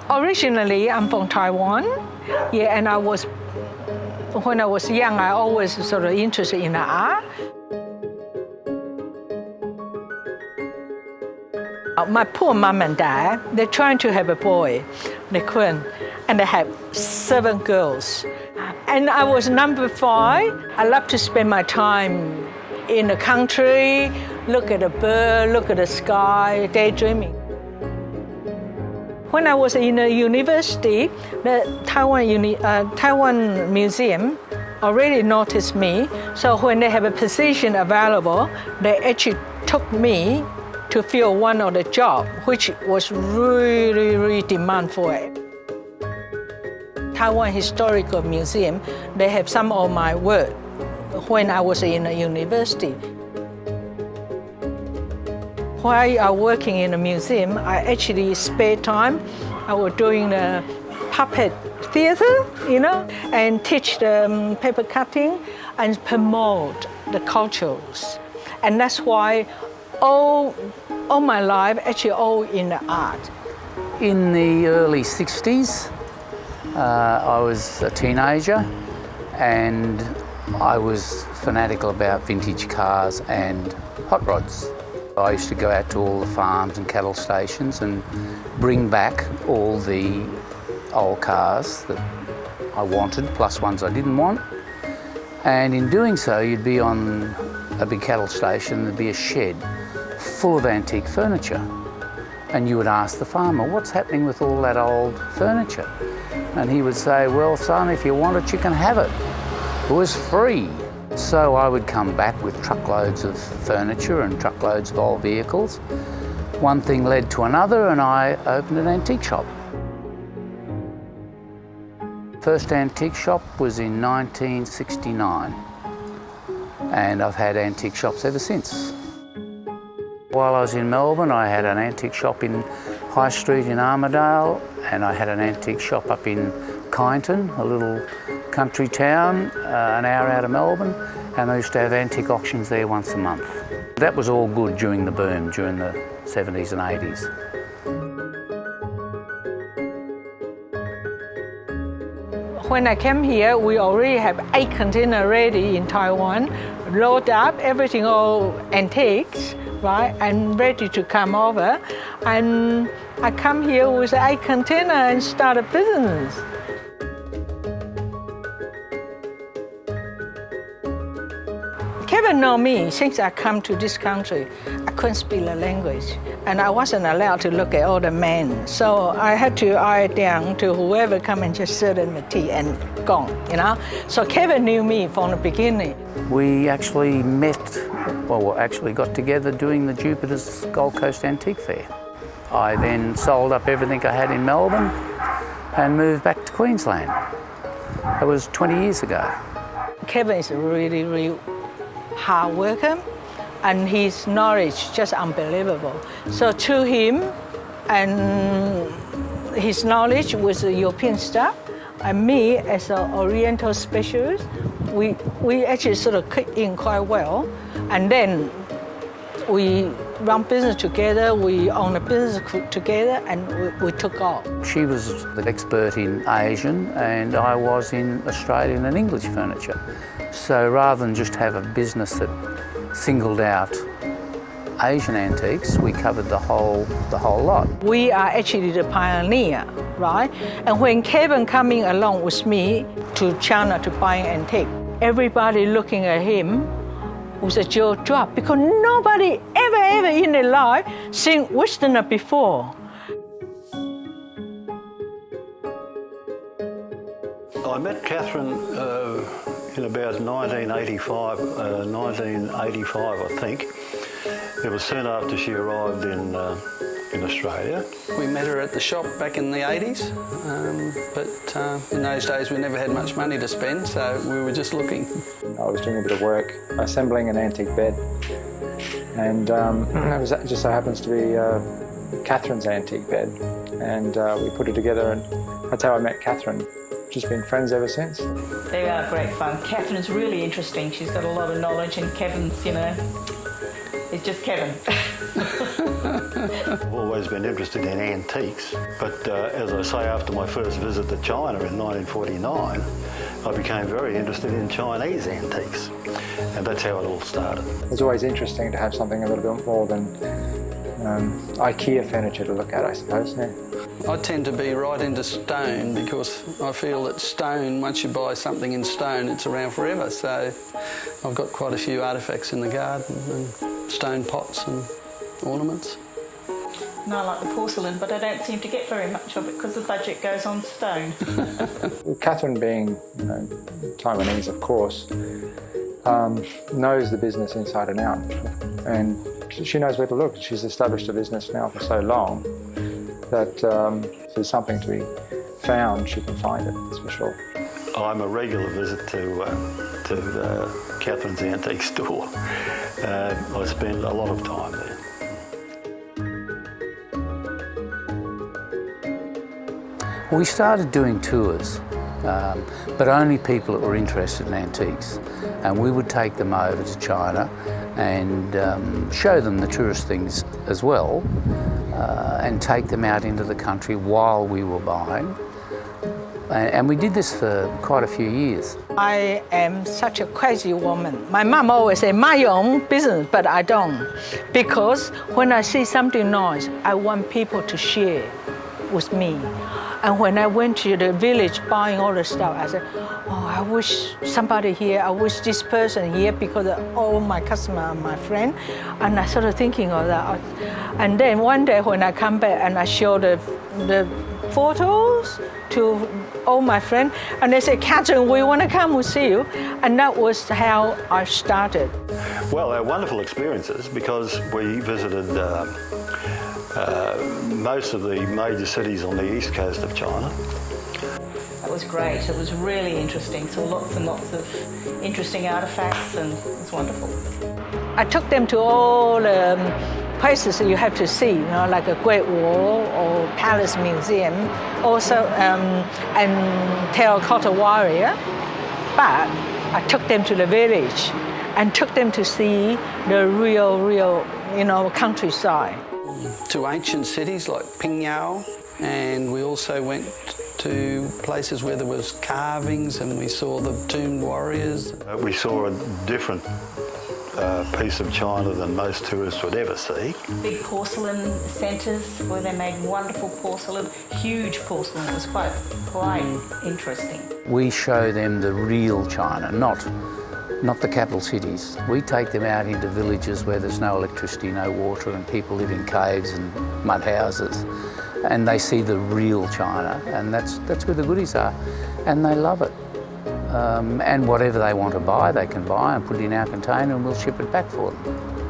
Originally, I'm from Taiwan. Yeah, and when I was young, I always sort of interested in the art. My poor mom and dad, they're trying to have a boy, they couldn't, and they had 7 girls. And I was number 5. I love to spend my time in the country, look at the bird, look at the sky, daydreaming. When I was in the university, the Taiwan Museum already noticed me. So when they have a position available, they actually took me to fill one of the jobs, which was really demand for it. Taiwan Historical Museum, they have some of my work when I was in the university. While I was working in a museum, I actually spare time. I was doing the puppet theater, and teach the paper cutting and promote the cultures. And that's why all my life, actually all in the art. In the early 60s, I was a teenager and I was fanatical about vintage cars and hot rods. I used to go out to all the farms and cattle stations and bring back all the old cars that I wanted, plus ones I didn't want. And in doing so, you'd be on a big cattle station, there'd be a shed full of antique furniture. And you would ask the farmer, what's happening with all that old furniture? And he would say, well, son, if you want it, you can have it. It was free. So I would come back with truckloads of furniture and truckloads of old vehicles. One thing led to another and I opened an antique shop. First antique shop was in 1969 and I've had antique shops ever since. While I was in Melbourne, I had an antique shop in High Street in Armidale and I had an antique shop up in Kyneton, a little country town, an hour out of Melbourne, and I used to have antique auctions there once a month. That was all good during the boom, during the 70s and 80s. When I came here, we already have 8 containers ready in Taiwan, load up, everything all antiques, right, and ready to come over. And I come here with 8 containers and start a business. Kevin know me since I come to this country. I couldn't speak the language, and I wasn't allowed to look at all the men. So I had to eye down to whoever come and just serve them a tea and gone, So Kevin knew me from the beginning. We actually got together doing the Jupiter's Gold Coast Antique Fair. I then sold up everything I had in Melbourne and moved back to Queensland. That was 20 years ago. Kevin is really hard worker, and his knowledge just unbelievable. So to him and his knowledge with the European stuff, and me as an Oriental specialist, we actually sort of click in quite well. And then we run business together, we own a business together, and we took off. She was the expert in Asian and I was in Australian and English furniture. So rather than just have a business that singled out Asian antiques, we covered the whole lot. We are actually the pioneer, right? And when Kevin coming along with me to China to buy an antique, everybody looking at him was a jaw drop because nobody ever in their life seen Westerner before. I met Catherine in about 1985, I think. It was soon after she arrived in Australia. We met her at the shop back in the 80s, but in those days we never had much money to spend, so we were just looking. I was doing a bit of work assembling an antique bed, and it just so happens to be Catherine's antique bed, and we put it together, and that's how I met Catherine. Just been friends ever since. They are great fun. Catherine's really interesting. She's got a lot of knowledge, and Kevin's, It's just Kevin. I've always been interested in antiques, but as I say, after my first visit to China in 1949, I became very interested in Chinese antiques, and that's how it all started. It's always interesting to have something a little bit more than IKEA furniture to look at, I suppose. Yeah. I tend to be right into stone because I feel that stone, once you buy something in stone, it's around forever. So I've got quite a few artefacts in the garden and stone pots and ornaments. And I like the porcelain, but I don't seem to get very much of it because the budget goes on stone. Catherine, being Taiwanese, of course, knows the business inside and out, and she knows where to look. She's established a business now for so long that if there's something to be found, she can find it, that's for sure. I'm a regular visit to Catherine's antique store. I spend a lot of time there. We started doing tours, but only people that were interested in antiques. And we would take them over to China and show them the tourist things as well, and take them out into the country while we were buying. And we did this for quite a few years. I am such a crazy woman. My mom always said, mind your own business, but I don't. Because when I see something nice, I want people to share with me. And when I went to the village buying all the stuff, I said, oh, I wish somebody here, I wish this person here, because all my customers are my friend. And I started thinking of that. And then one day when I come back and I show the photos to all my friends, and they said, Catherine, we want to come and see you. And that was how I started. Well, they're wonderful experiences because we visited most of the major cities on the east coast of China. That was great. It was really interesting. Saw lots and lots of interesting artefacts, and it was wonderful. I took them to all the places that you have to see, like a Great Wall or Palace Museum, also and Terracotta Warrior. But I took them to the village and took them to see the real, countryside. To ancient cities like Pingyao, and we also went to places where there was carvings and we saw the tombed warriors. We saw a different piece of China than most tourists would ever see. Big porcelain centres where they made wonderful porcelain, huge porcelain. It was quite interesting. We show them the real China, not the capital cities. We take them out into villages where there's no electricity, no water, and people live in caves and mud houses. And they see the real China, and that's where the goodies are. And they love it. And whatever they want to buy, they can buy and put it in our container and we'll ship it back for them.